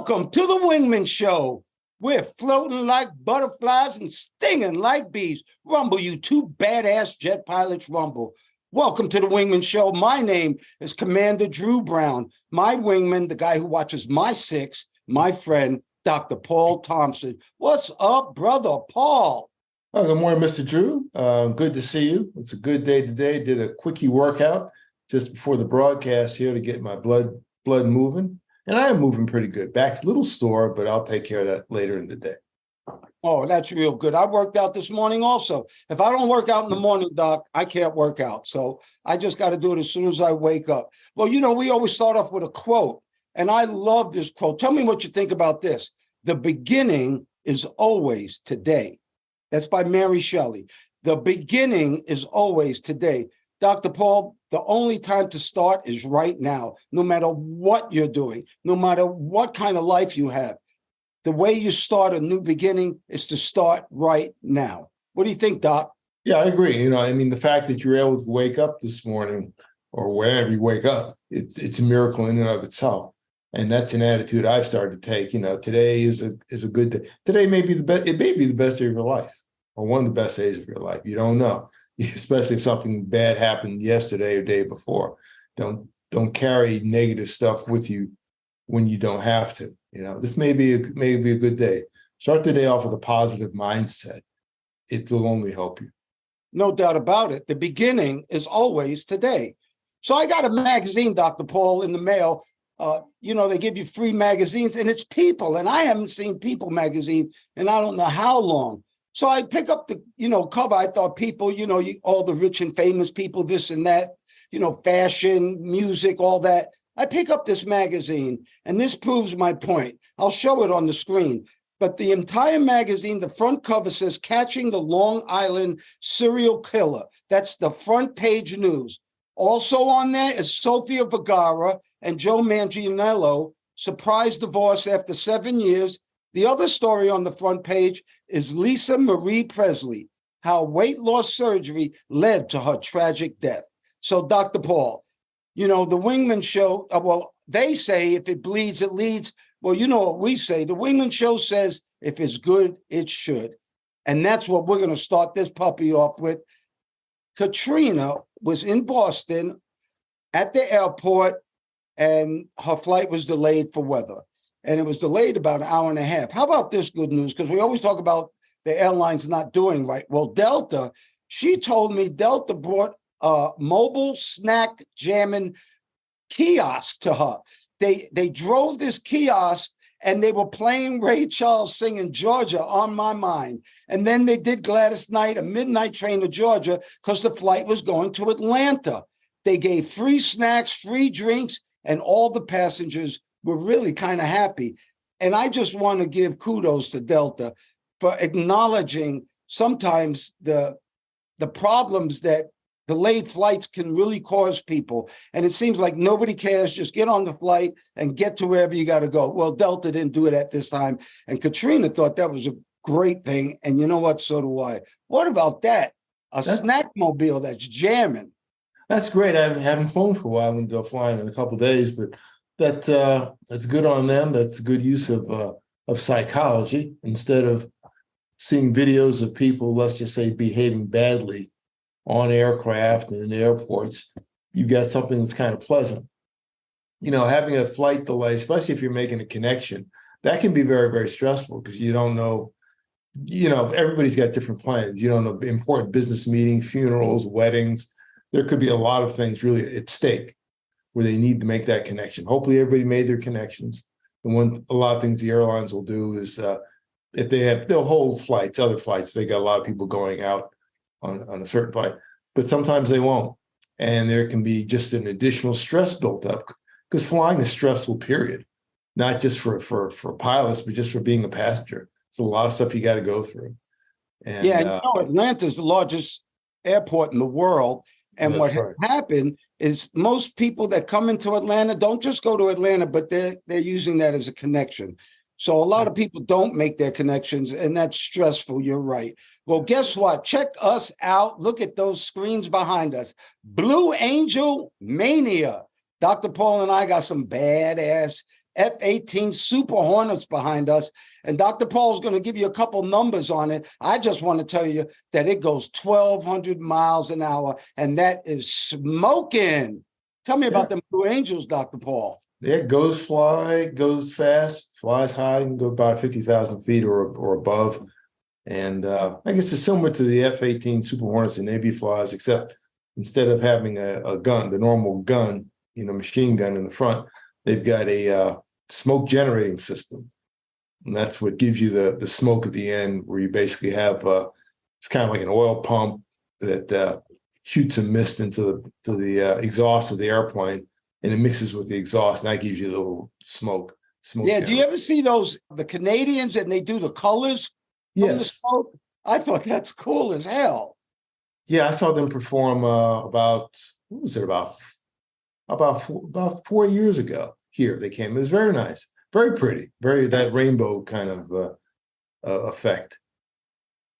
Welcome to the Wingman Show. We're floating like butterflies and stinging like bees. Rumble, you two badass jet pilots, rumble. Welcome to the Wingman Show. My name is Commander Drew Brown. My wingman, the guy who watches my six, my friend, Dr. Paul Thompson. What's up, brother Paul? Oh, good morning, Mr. Drew. Good to see you. It's a good day today. Did a quickie workout just before the broadcast here to get my blood moving. And I am moving pretty good. Back's a little sore, but I'll take care of that later in the day. Oh, that's real good. I worked out this morning also. If I don't work out in the morning, Doc, I can't work out. So I just got to do it as soon as I wake up. Well, you know, we always start off with a quote, and I love this quote. Tell me what you think about this. The beginning is always today. That's by Mary Shelley. The beginning is always today. Dr. Paul, the only time to start is right now, no matter what you're doing, no matter what kind of life you have. The way you start a new beginning is to start right now. What do you think, Doc? Yeah, I agree. You know, I mean, the fact that you're able to wake up this morning or whenever you wake up, it's a miracle in and of itself. And that's an attitude I've started to take. You know, today is a good day. Today may be the best. It may be the best day of your life or one of the best days of your life. You don't know. Especially if something bad happened yesterday or day before. Don't carry negative stuff with you when you don't have to. You know, this may be a good day. Start the day off with a positive mindset. It will only help you. No doubt about it. The beginning is always today. So I got a magazine, Dr. Paul, in the mail. You know, they give you free magazines, and it's People. And I haven't seen People magazine in I don't know how long. So I pick up the, cover. I thought People, all the rich and famous people, this and that, fashion, music, all that. I pick up this magazine, and this proves my point. I'll show it on the screen. But the entire magazine, the front cover says, Catching the Long Island Serial Killer. That's the front page news. Also on there is Sofia Vergara and Joe Manganiello, surprise divorce after 7 years. The other story on the front page is Lisa Marie Presley, how weight loss surgery led to her tragic death. So, Dr. Paul, the Wingman Show, they say if it bleeds, it leads. Well, you know what we say. The Wingman Show says if it's good, it should. And that's what we're going to start this puppy off with. Katrina was in Boston at the airport, and her flight was delayed for weather. And it was delayed about an hour and a half. How about this good news? Because we always talk about the airlines not doing right. Well, Delta, she told me Delta brought a mobile snack jamming kiosk to her. They drove this kiosk and they were playing Ray Charles singing Georgia on My Mind. And then they did Gladys Knight, a midnight train to Georgia, because the flight was going to Atlanta. They gave free snacks, free drinks, and all the passengers were really kind of happy. And I just want to give kudos to Delta for acknowledging sometimes the problems that delayed flights can really cause people. And it seems like nobody cares. Just get on the flight and get to wherever you got to go. Well, Delta didn't do it at this time. And Katrina thought that was a great thing. And you know what? So do I. What about that? Snack mobile that's jamming. That's great. I haven't flown for a while. I'm going to go flying in a couple of days, but that's good on them. That's a good use of psychology. Instead of seeing videos of people, let's just say, behaving badly on aircraft and in airports, you got something that's kind of pleasant. Having a flight delay, especially if you're making a connection, that can be very, very stressful because you don't know, everybody's got different plans. You don't know important business meetings, funerals, weddings. There could be a lot of things really at stake where they need to make that connection. Hopefully everybody made their connections. And a lot of things the airlines will do is if they'll hold flights, other flights, they got a lot of people going out on a certain flight, but sometimes they won't. And there can be just an additional stress built up because flying is stressful, period. Not just for pilots, but just for being a passenger. It's a lot of stuff you got to go through. And, Atlanta is the largest airport in the world. And what happened is most people that come into Atlanta don't just go to Atlanta, but they're using that as a connection. So a lot of people don't make their connections, and that's stressful. You're right. Well, guess what? Check us out. Look at those screens behind us. Blue Angel Mania. Dr. Paul and I got some badass F-18 Super Hornets behind us. And Dr. Paul's going to give you a couple numbers on it. I just want to tell you that it goes 1,200 miles an hour, and that is smoking. Tell me about them Blue Angels, Dr. Paul. Yeah, goes fast, flies high, and go about 50,000 feet or above. And I guess it's similar to the F-18 Super Hornets and Navy flies, except instead of having a gun, the normal gun, machine gun in the front, they've got a smoke generating system. And that's what gives you the smoke at the end, where you basically have it's kind of like an oil pump that shoots a mist into the exhaust of the airplane, and it mixes with the exhaust, and that gives you the little smoke. Yeah, do you ever see the Canadians, and they do the colors from the smoke? I thought that's cool as hell. Yeah, I saw them perform about 4 years ago. Here they came. It was very nice, very pretty, that rainbow kind of effect.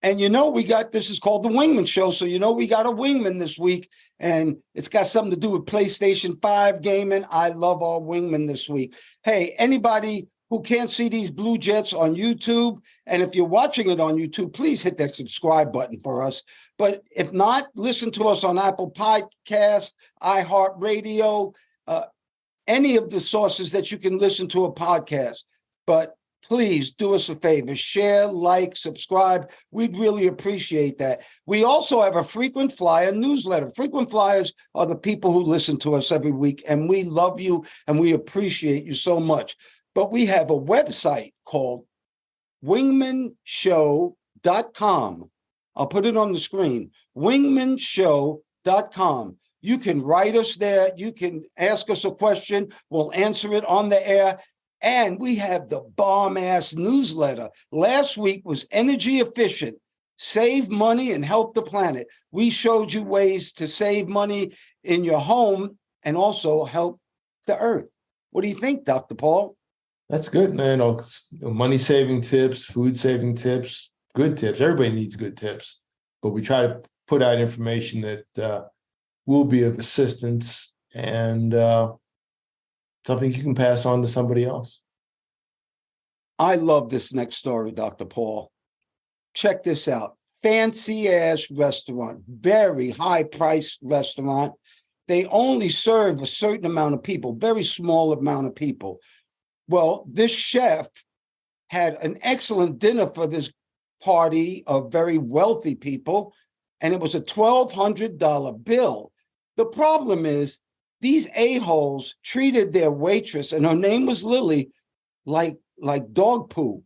And this is called the Wingman Show. So we got a wingman this week, and it's got something to do with PlayStation 5 gaming. I love our wingman this week. Hey, anybody who can't see these Blue Jets on YouTube, and if you're watching it on YouTube, please hit that subscribe button for us. But if not, listen to us on Apple Podcasts, iHeartRadio, any of the sources that you can listen to a podcast. But please do us a favor, share, like, subscribe. We'd really appreciate that. We also have a frequent flyer newsletter. Frequent flyers are the people who listen to us every week, and we love you and we appreciate you so much. But we have a website called TheWingmenShow.com. I'll put it on the screen, TheWingmenShow.com. You can write us there. You can ask us a question. We'll answer it on the air. And we have the bomb-ass newsletter. Last week was energy efficient, save money and help the planet. We showed you ways to save money in your home and also help the earth. What do you think, Dr. Paul? That's good. Money-saving tips, food-saving tips, good tips. Everybody needs good tips. But we try to put out information that will be of assistance and something you can pass on to somebody else. I love this next story, Dr. Paul. Check this out. Fancy ass restaurant, very high priced restaurant. They only serve a certain amount of people, very small amount of people. Well, this chef had an excellent dinner for this party of very wealthy people, and it was a $1,200 bill. The problem is these a-holes treated their waitress, and her name was Lily, like dog poo.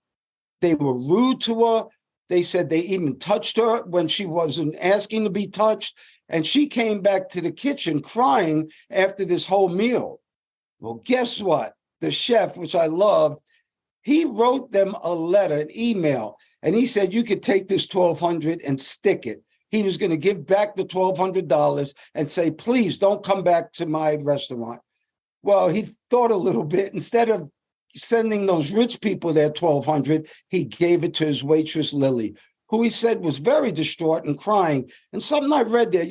They were rude to her. They said they even touched her when she wasn't asking to be touched. And she came back to the kitchen crying after this whole meal. Well, guess what? The chef, which I love, he wrote them a letter, an email, and he said, you could take this $1,200 and stick it. He was going to give back the $1,200 and say, please don't come back to my restaurant. Well, he thought a little bit. Instead of sending those rich people their $1,200, he gave it to his waitress, Lily, who he said was very distraught and crying. And something I read there,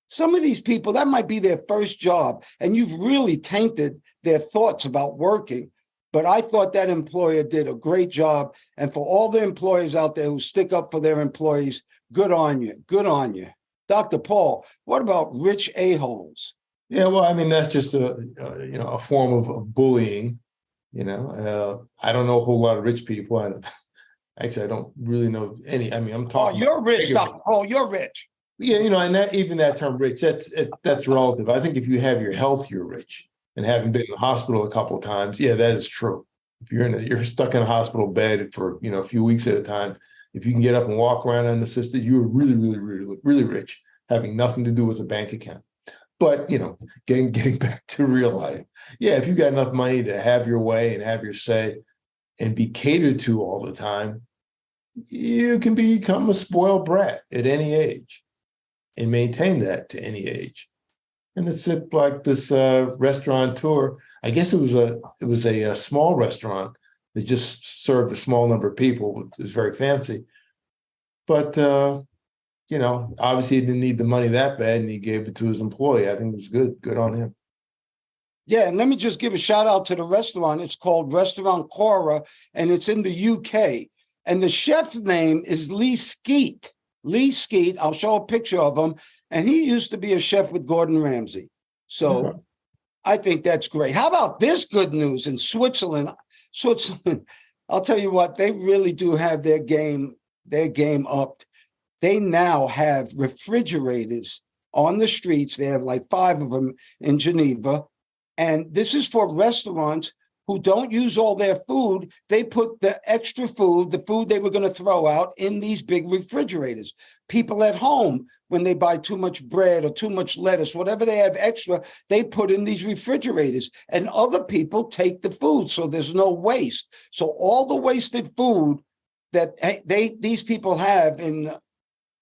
some of these people, that might be their first job, and you've really tainted their thoughts about working. But I thought that employer did a great job. And for all the employers out there who stick up for their employees, good on you. Good on you. Dr. Paul, what about rich a-holes? Yeah, well, I mean, that's just a form of bullying. I don't know a whole lot of rich people. I don't really know any. I mean, I'm talking. Oh, you're rich, Dr. Paul. You're rich. Yeah, and that term rich, that's relative. I think if you have your health, you're rich. And having been in the hospital a couple of times, yeah, that is true. If you're stuck in a hospital bed for a few weeks at a time, if you can get up and walk around unassisted, you are really, really, really, really rich, having nothing to do with a bank account. But getting back to real life, yeah, if you got enough money to have your way and have your say and be catered to all the time, you can become a spoiled brat at any age and maintain that to any age. And it's like this restaurateur. I guess it was a small restaurant that just served a small number of people. It was very fancy, but obviously he didn't need the money that bad, and he gave it to his employee. I think it was good on him. Yeah, and let me just give a shout out to the restaurant. It's called Restaurant Cora, and it's in the UK. And the chef's name is Lee Skeet. Lee Skeet. I'll show a picture of him. And he used to be a chef with Gordon Ramsay. So Okay. I think that's great. How about this good news in Switzerland? Switzerland, I'll tell you what, they really do have their game up. They now have refrigerators on the streets. They have like 5 of them in Geneva. And this is for restaurants who don't use all their food. They put the extra food, the food they were going to throw out, in these big refrigerators. People at home, when they buy too much bread or too much lettuce, whatever they have extra, they put in these refrigerators. And other people take the food, so there's no waste. So all the wasted food that these people have in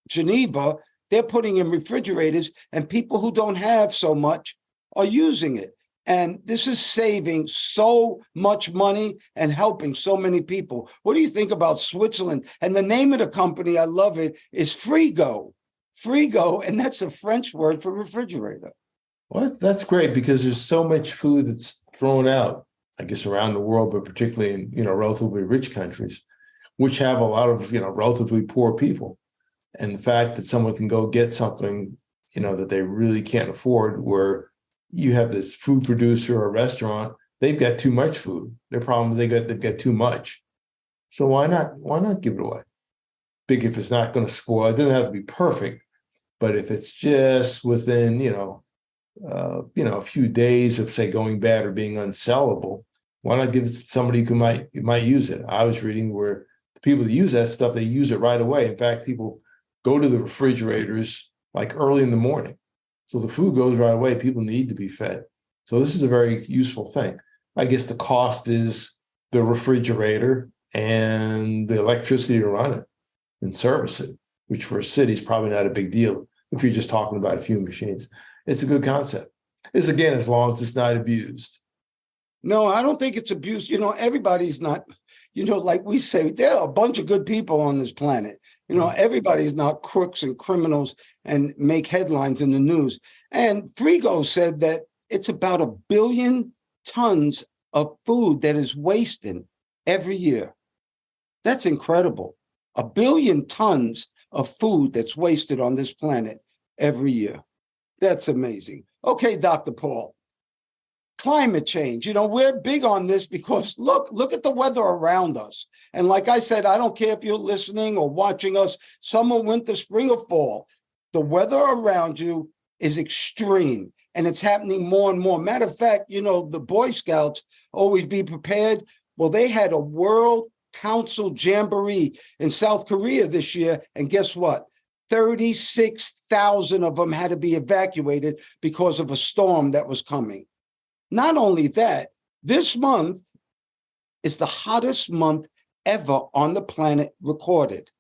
Geneva, they're putting in refrigerators, and people who don't have so much are using it. And this is saving so much money and helping so many people. What do you think about Switzerland? And the name of the company, I love it, is Frigo. Frigo, and that's a French word for refrigerator. Well, that's great because there's so much food that's thrown out, I guess, around the world, but particularly in, relatively rich countries, which have a lot of, relatively poor people. And the fact that someone can go get something, that they really can't afford, where you have this food producer or restaurant, they've got too much food. Their problem is they've got too much. So why not give it away? Big, if it's not going to spoil, it doesn't have to be perfect, but if it's just within, a few days of, say, going bad or being unsellable, why not give it to somebody who might use it? I was reading where the people that use that stuff, they use it right away. In fact, people go to the refrigerators like early in the morning. So the food goes right away. People need to be fed. So this is a very useful thing. I guess the cost is the refrigerator and the electricity to run it and service it, which for a city is probably not a big deal if you're just talking about a few machines. It's a good concept. It's, again, as long as it's not abused. No, I don't think it's abuse. Everybody's not, like we say, there are a bunch of good people on this planet. Everybody's not crooks and criminals and make headlines in the news. And Frigo said that it's about 1 billion tons of food that is wasted every year. That's incredible. 1 billion tons of food that's wasted on this planet every year. That's amazing. Okay, Dr. Paul. Climate change. We're big on this because look at the weather around us. And like I said, I don't care if you're listening or watching us, summer, winter, spring, or fall. The weather around you is extreme, and it's happening more and more. Matter of fact, the Boy Scouts always be prepared. Well, they had a World Council Jamboree in South Korea this year, and guess what? 36,000 of them had to be evacuated because of a storm that was coming. Not only that, this month is the hottest month ever on the planet recorded.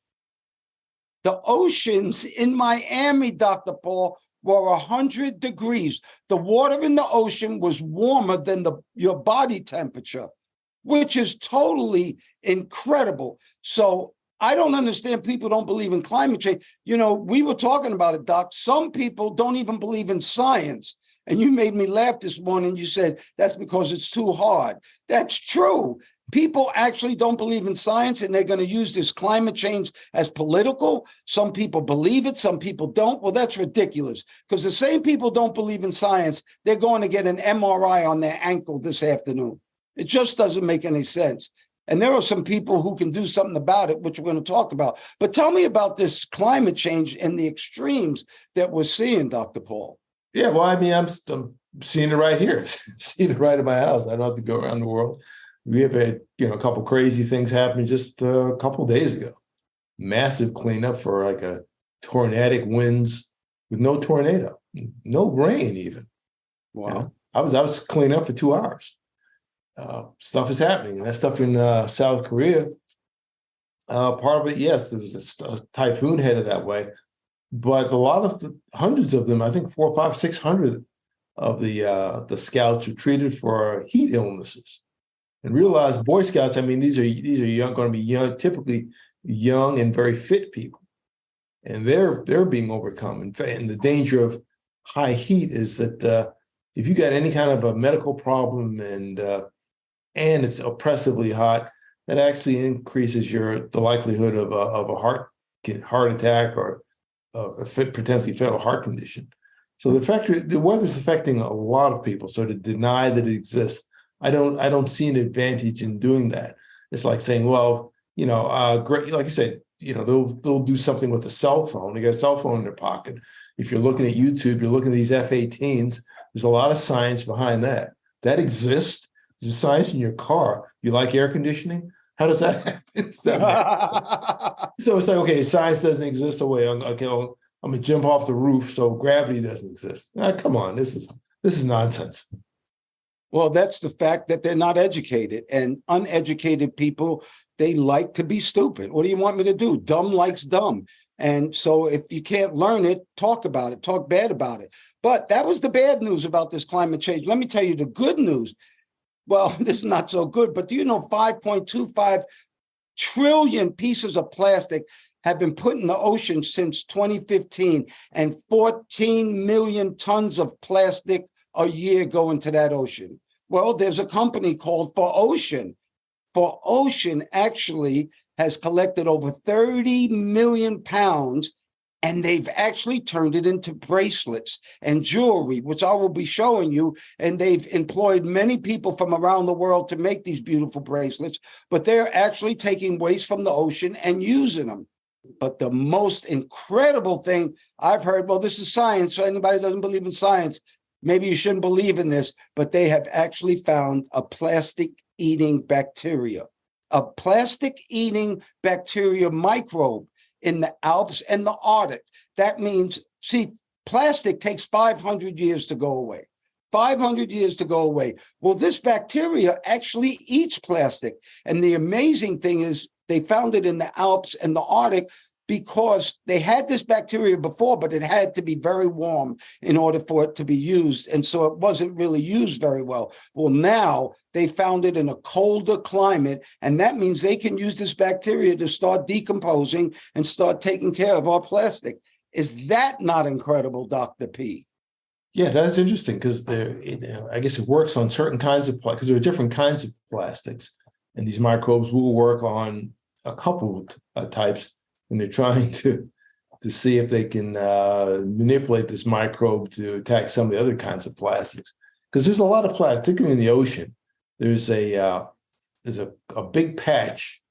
The oceans in Miami, Dr. Paul, were 100 degrees. The water in the ocean was warmer than your body temperature, which is totally incredible. So I don't understand people don't believe in climate change. We were talking about it, Doc. Some people don't even believe in science. And you made me laugh this morning. You said that's because it's too hard. That's true. People actually don't believe in science, and they're going to use this climate change as political. Some people believe it. Some people don't. Well, that's ridiculous, because the same people don't believe in science. They're going to get an MRI on their ankle this afternoon. It just doesn't make any sense. And there are some people who can do something about it, which we're going to talk about. But tell me about this climate change and the extremes that we're seeing, Dr. Paul. Yeah, well, I mean, I'm seeing it right here, seeing it right at my house. I don't have to go around the world. We have had, a couple crazy things happen just a couple of days ago. Massive cleanup for like a tornadic winds with no tornado, no rain even. Wow. I was cleaning up for 2 hours. Stuff is happening. And that stuff in South Korea, part of it, yes, there's a typhoon headed that way. But a lot of hundreds of them, I think 400, 500, 600 of the scouts are treated for heat illnesses. And realize Boy Scouts, I mean, these are young, going to be young, typically young and very fit people, and they're being overcome. And the danger of high heat is that if you got any kind of a medical problem and it's oppressively hot, that actually increases the likelihood of a heart attack or a potentially fatal heart condition. So the weather's affecting a lot of people. So to deny that it exists, I don't see an advantage in doing that. It's like saying, well, great, like you said, they'll do something with a cell phone. They got a cell phone in their pocket. If you're looking at YouTube, you're looking at these F-18s. There's a lot of science behind that. That exists. There's science in your car. You like air conditioning? How does that happen? So it's like, okay, science doesn't exist. So wait, okay, well, I'm gonna jump off the roof, so gravity doesn't exist. Come on, this is nonsense. Well, that's the fact that they're not educated, and uneducated people, they like to be stupid. What do you want me to do? Dumb likes dumb. And so if you can't learn it, talk about it, talk bad about it. But that was the bad news about this climate change. Let me tell you the good news. Well, this is not so good, but do you know 5.25 trillion pieces of plastic have been put in the ocean since 2015, and 14 million tons of plastic a year go into that ocean? Well, there's a company called For Ocean. For Ocean actually has collected over 30 million pounds, and they've actually turned it into bracelets and jewelry, which I will be showing you. And they've employed many people from around the world to make these beautiful bracelets, but they're actually taking waste from the ocean and using them. But the most incredible thing I've heard, well, this is science, so anybody who doesn't believe in science, maybe you shouldn't believe in this, but they have actually found a plastic-eating bacteria, a plastic-eating bacteria microbe in the Alps and the Arctic. That means, see, plastic takes 500 years to go away. 500 years to go away. Well, this bacteria actually eats plastic. And the amazing thing is they found it in the Alps and the Arctic because they had this bacteria before, but it had to be very warm in order for it to be used. And so it wasn't really used very well. Well, now they found it in a colder climate, and that means they can use this bacteria to start decomposing and start taking care of our plastic. Is that not incredible, Dr. P? Yeah, that's interesting because I guess it works on certain kinds of because there are different kinds of plastics, and these microbes will work on a couple of types. And they're trying to see if they can manipulate this microbe to attack some of the other kinds of plastics. Because there's a lot of plastic, particularly in the ocean. There's a big patch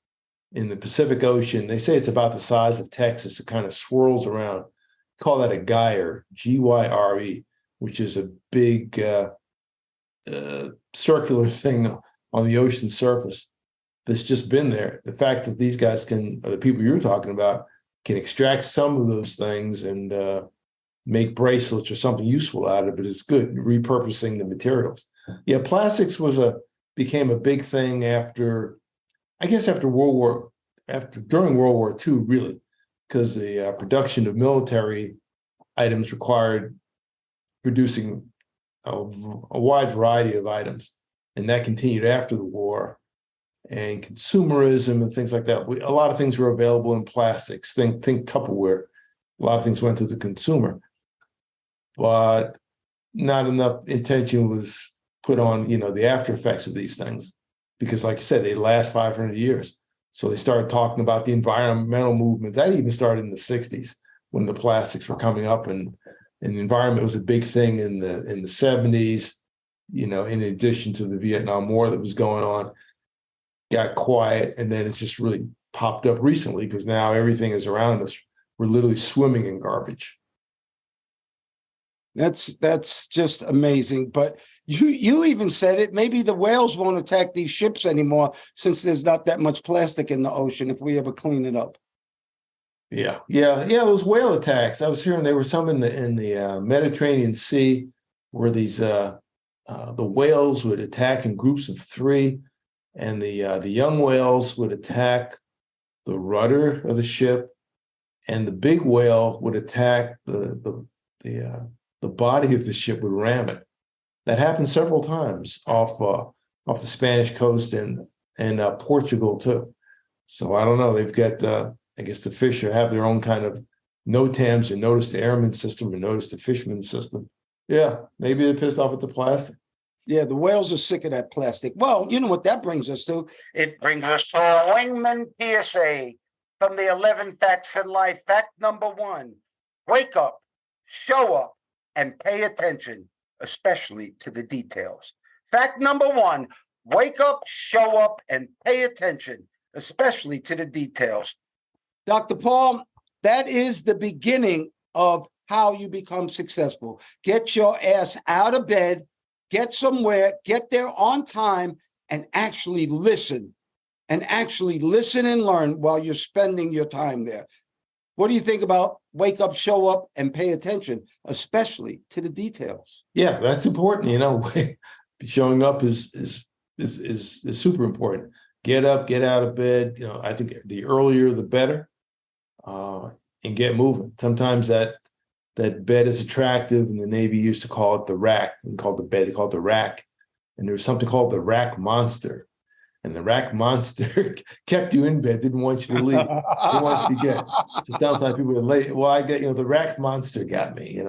in the Pacific Ocean. They say it's about the size of Texas. It kind of swirls around. Call that a gyre, Gyre, which is a big circular thing on the ocean surface that's just been there. The fact that these guys or the people you're talking about, can extract some of those things and make bracelets or something useful out of it is good. Repurposing the materials. Yeah, plastics became a big thing during World War II, really, because the production of military items required producing a wide variety of items, and that continued after the war. And consumerism and things like that. A lot of things were available in plastics. Think Tupperware. A lot of things went to the consumer, but not enough attention was put on, the after effects of these things, because, like you said, they last 500 years. So they started talking about the environmental movement. That even started in the 60s when the plastics were coming up, and the environment was a big thing in the 70s. In addition to the Vietnam War that was going on. Got quiet, and then it's just really popped up recently because now everything is around us. We're literally swimming in garbage. That's just amazing. But you even said it. Maybe the whales won't attack these ships anymore since there's not that much plastic in the ocean if we ever clean it up. Yeah. Those whale attacks. I was hearing there were some in the Mediterranean Sea where these the whales would attack in groups of 3. And the young whales would attack the rudder of the ship, and the big whale would attack the body of the ship, would ram it. That happened several times off the Spanish coast and Portugal too. So I don't know. They've got I guess the fish have their own kind of NOTAMs, and notice the airman system, and notice the fisherman system. Yeah, maybe they're pissed off at the plastic. Yeah, the whales are sick of that plastic. Well, you know what that brings us to? It brings us to a Wingman PSA from the 11 Facts in Life. Fact number 1, wake up, show up, and pay attention, especially to the details. Fact number 1, wake up, show up, and pay attention, especially to the details. Dr. Paul, that is the beginning of how you become successful. Get your ass out of bed, get somewhere, get there on time, and actually listen. And actually listen and learn while you're spending your time there. What do you think about wake up, show up, and pay attention, especially to the details? Yeah, that's important. You know, showing up is super important. Get up, get out of bed. You know, I think the earlier the better, and get moving. Sometimes that bed is attractive, and the Navy used to call it the rack, and called the bed, they called it the rack. And there was something called the rack monster. And the rack monster kept you in bed, didn't want you to leave. Didn't want you to get. So sometimes people were late. Well, I get, the rack monster got me.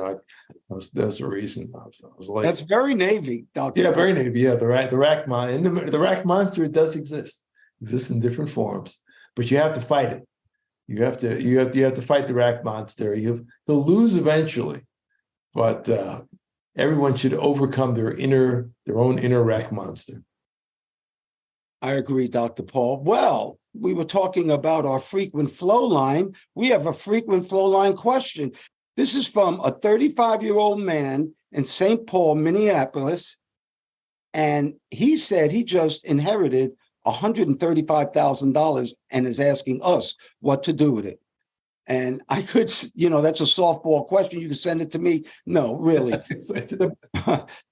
That's the reason I was late. That's very Navy, Doctor. Yeah, very Navy. Yeah, the rack monster, it does exist. Exists in different forms, but you have to fight it. You have to fight the rack monster. He'll lose eventually, but everyone should overcome their own inner rack monster. I agree, Dr. Paul. Well, we were talking about our frequent flow line. We have a frequent flow line question. This is from a 35-year-old man in St. Paul, Minneapolis. And he said he just inherited $135,000 and is asking us what to do with it. And I could, that's a softball question. You can send it to me. No, really. The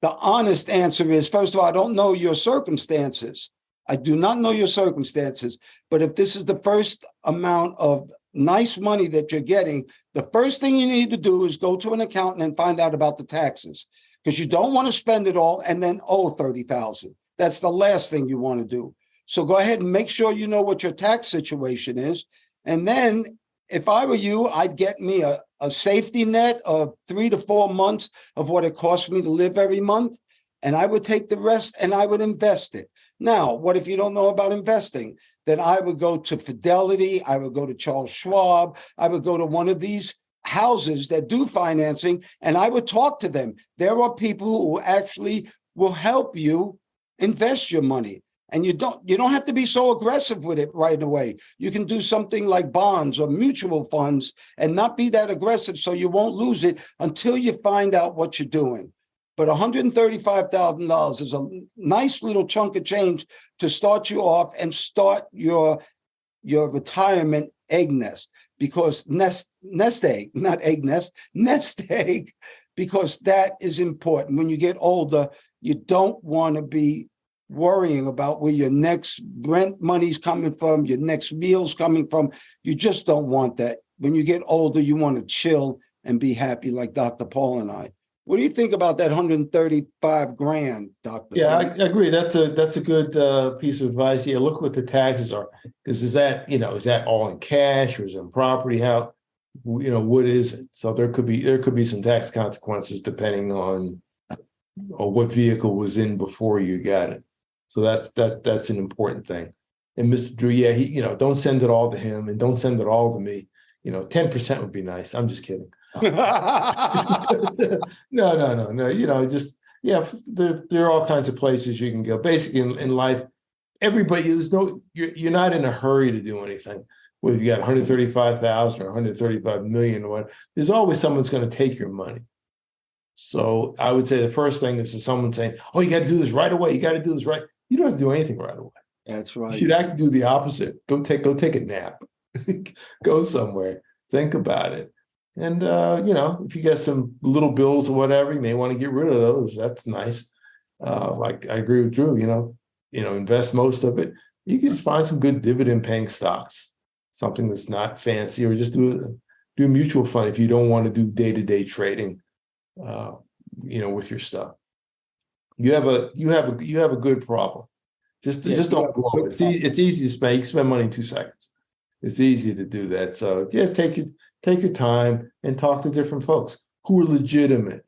honest answer is, first of all, I don't know your circumstances. I do not know your circumstances, but if this is the first amount of nice money that you're getting, the first thing you need to do is go to an accountant and find out about the taxes, because you don't want to spend it all and then owe $30,000. That's the last thing you want to do. So go ahead and make sure you know what your tax situation is. And then if I were you, I'd get me a safety net of 3 to 4 months of what it costs me to live every month. And I would take the rest and I would invest it. Now, what if you don't know about investing? Then I would go to Fidelity. I would go to Charles Schwab. I would go to one of these houses that do financing, and I would talk to them. There are people who actually will help you invest your money. And you don't have to be so aggressive with it right away. You can do something like bonds or mutual funds and not be that aggressive so you won't lose it until you find out what you're doing. But $135,000 is a nice little chunk of change to start you off and start your retirement egg nest, because nest egg, not egg nest, nest egg, because that is important. When you get older, you don't want to be worrying about where your next rent money's coming from, your next meal's coming from. You just don't want that. When you get older, you want to chill and be happy, like Dr. Paul and I. What do you think about that $135,000, Doctor? Yeah, I agree. That's a good piece of advice. Yeah, look what the taxes are, because is that all in cash or is it in property? How, what is it? So there could be some tax consequences depending on what vehicle was in before you got it. So that's an important thing. And Mr. Drew, yeah, he, don't send it all to him and don't send it all to me. 10% would be nice. I'm just kidding. No. Just, yeah, there are all kinds of places you can go. Basically, in life, everybody, you're not in a hurry to do anything. Whether you got 135,000 or 135 million or what, there's always someone that's going to take your money. So I would say the first thing is someone saying, "Oh, you got to do this right away. You got to do this right." You don't have to do anything right away. That's right. You should actually do the opposite. Go take a nap. Go somewhere. Think about it. And if you get some little bills or whatever, you may want to get rid of those. That's nice. Like I agree with Drew. Invest most of it. You can just find some good dividend-paying stocks, something that's not fancy, or just do a mutual fund if you don't want to do day-to-day trading. With your stuff. You have a good problem. Just don't blow it. It's easy to spend. You can spend money in 2 seconds. It's easy to do that. So just take your time and talk to different folks who are legitimate.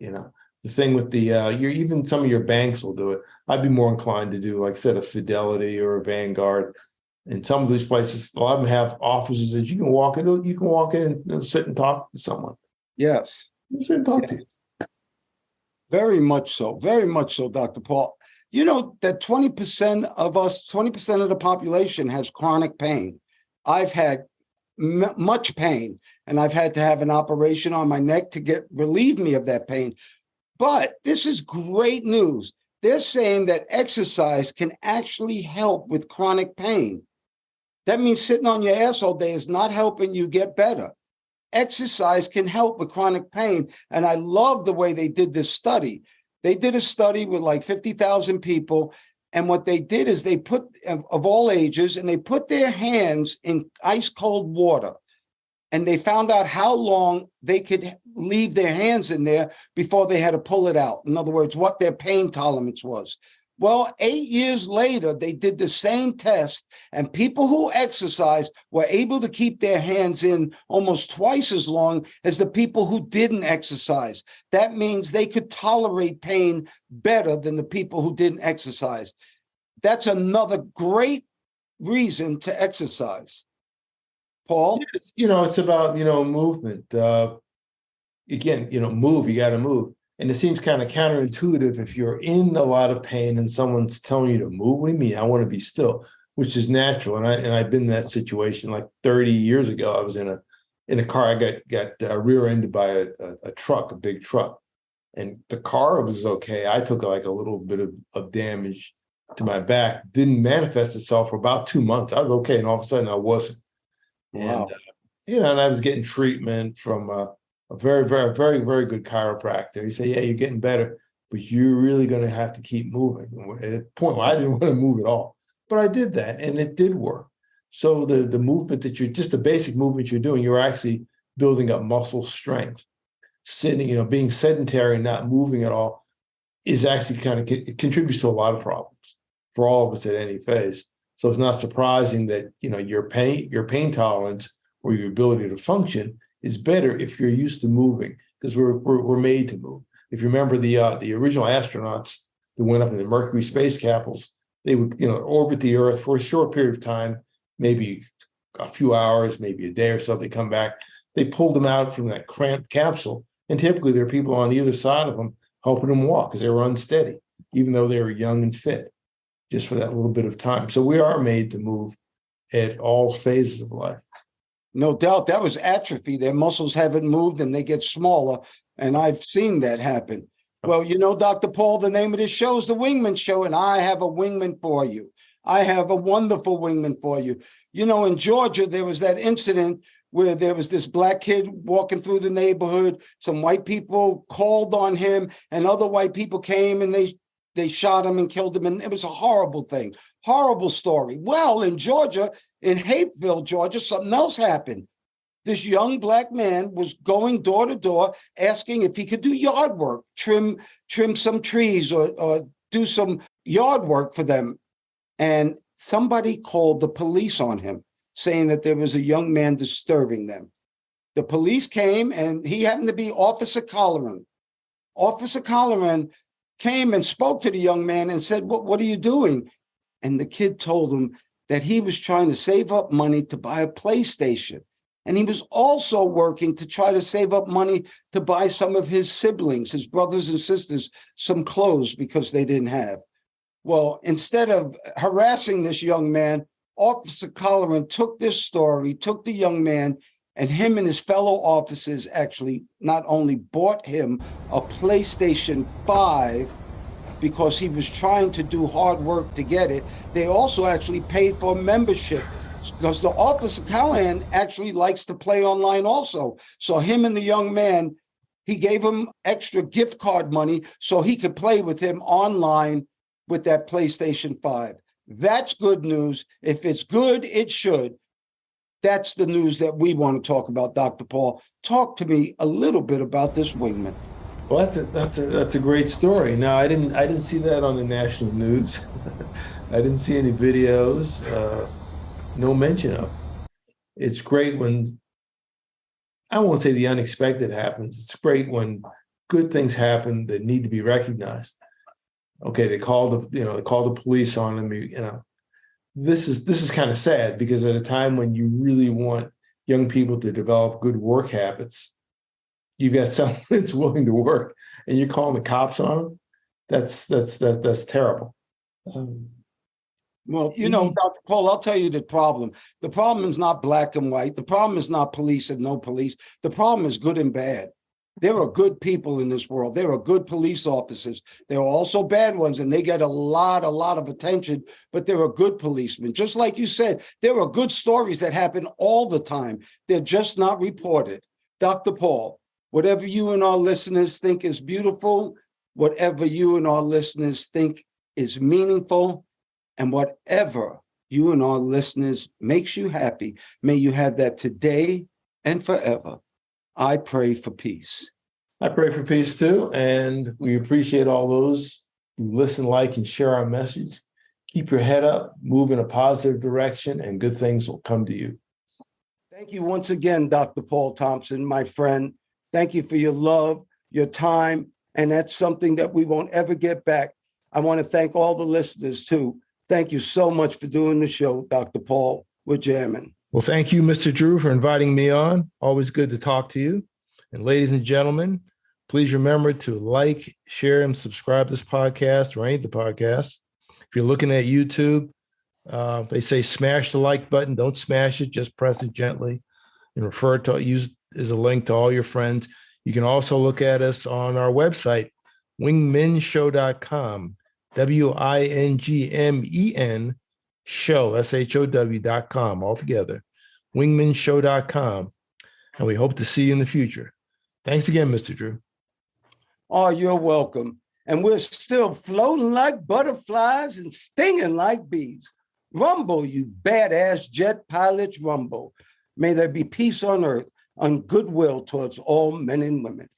the thing with the even some of your banks will do it. I'd be more inclined to do, like I said, a Fidelity or a Vanguard. And some of these places, a lot of them have offices that you can walk in. You can walk in and sit and talk to someone. Yes. Sit and talk to you. Very much so. Very much so, Dr. Paul. You know that 20% of us, 20% of the population has chronic pain. I've had much pain, and I've had to have an operation on my neck to relieve me of that pain. But this is great news. They're saying that exercise can actually help with chronic pain. That means sitting on your ass all day is not helping you get better. Exercise can help with chronic pain. And I love the way they did this study. They did a study with like 50,000 people. And what they did is they put, of all ages, and they put their hands in ice cold water. And they found out how long they could leave their hands in there before they had to pull it out. In other words, what their pain tolerance was. Well, 8 years later, they did the same test, and people who exercise were able to keep their hands in almost twice as long as the people who didn't exercise. That means they could tolerate pain better than the people who didn't exercise. That's another great reason to exercise. Paul? It's about, movement. Again, move, you got to move. And it seems kind of counterintuitive if you're in a lot of pain and someone's telling you to move. What do you mean? I want to be still, which is natural. And I've been in that situation like 30 years ago. I was in a car. I got rear-ended by a truck, a big truck, and the car was okay. I took like a little bit of damage to my back. Didn't manifest itself for about 2 months. I was okay, and all of a sudden I wasn't. Wow. And and I was getting treatment from a very, very, very, very good chiropractor. He said, yeah, you're getting better, but you're really going to have to keep moving. At a point where I didn't want to move at all, but I did that, and it did work. So the movement that just the basic movement you're doing, you're actually building up muscle strength. Sitting, being sedentary and not moving at all is actually it contributes to a lot of problems for all of us at any phase. So it's not surprising that, your pain tolerance or your ability to function is better if you're used to moving, because we're made to move. If you remember the original astronauts who went up in the Mercury space capsules, they would orbit the Earth for a short period of time, maybe a few hours, maybe a day or so. They come back. They pulled them out from that cramped capsule, and typically there are people on either side of them helping them walk because they were unsteady, even though they were young and fit, just for that little bit of time. So we are made to move at all phases of life. No doubt. That was atrophy. Their muscles haven't moved and they get smaller. And I've seen that happen. Well, Dr. Paul, the name of this show is The Wingman Show, and I have a wingman for you. I have a wonderful wingman for you. In Georgia, there was that incident where there was this black kid walking through the neighborhood. Some white people called on him, and other white people came and they shot him and killed him. And it was a horrible thing. Horrible story. Well, in Georgia, in Hapeville, Georgia, something else happened. This young black man was going door to door asking if he could do yard work, trim some trees or do some yard work for them. And somebody called the police on him, saying that there was a young man disturbing them. The police came, and he happened to be Officer Colleran. Officer Colleran came and spoke to the young man and said, what are you doing? And the kid told him that he was trying to save up money to buy a PlayStation. And he was also working to try to save up money to buy some of his siblings, his brothers and sisters, some clothes because they didn't have. Well, instead of harassing this young man, Officer Colleran took this story, took the young man, and him and his fellow officers actually not only bought him a PlayStation 5 because he was trying to do hard work to get it, they also actually paid for a membership because the Officer Callahan actually likes to play online also. So him and the young man, he gave him extra gift card money so he could play with him online with that PlayStation 5. That's good news. If it's good, it should. That's the news that we want to talk about, Dr. Paul. Talk to me a little bit about this wingman. Well, that's a great story. Now, I didn't see that on the national news. I didn't see any videos. No mention of it. It's great when, I won't say the unexpected happens. It's great when good things happen that need to be recognized. Okay, they called the police on them. This is kind of sad, because at a time when you really want young people to develop good work habits, you've got someone that's willing to work, and you're calling the cops on them. That's terrible. Well, Dr. Paul, I'll tell you the problem. The problem is not black and white. The problem is not police and no police. The problem is good and bad. There are good people in this world. There are good police officers. There are also bad ones, and they get a lot of attention, but there are good policemen. Just like you said, there are good stories that happen all the time. They're just not reported. Dr. Paul, whatever you and our listeners think is beautiful, whatever you and our listeners think is meaningful, and whatever you and our listeners makes you happy, may you have that today and forever. I pray for peace. I pray for peace too. And we appreciate all those who listen, like, and share our message. Keep your head up, move in a positive direction, and good things will come to you. Thank you once again, Dr. Paul Thompson, my friend. Thank you for your love, your time, and that's something that we won't ever get back. I want to thank all the listeners too. Thank you so much for doing the show, Dr. Paul. We're jamming. Well, thank you, Mr. Drew, for inviting me on. Always good to talk to you. And ladies and gentlemen, please remember to like, share, and subscribe to this podcast or any of the podcasts. If you're looking at YouTube, they say smash the like button. Don't smash it. Just press it gently and use as a link to all your friends. You can also look at us on our website, wingmenshow.com, WINGMEN show, SHOW.com, altogether, wingmenshow.com. And we hope to see you in the future. Thanks again, Mr. Drew. Oh, you're welcome. And we're still floating like butterflies and stinging like bees. Rumble, you badass jet pilots, rumble. May there be peace on earth, and goodwill towards all men and women.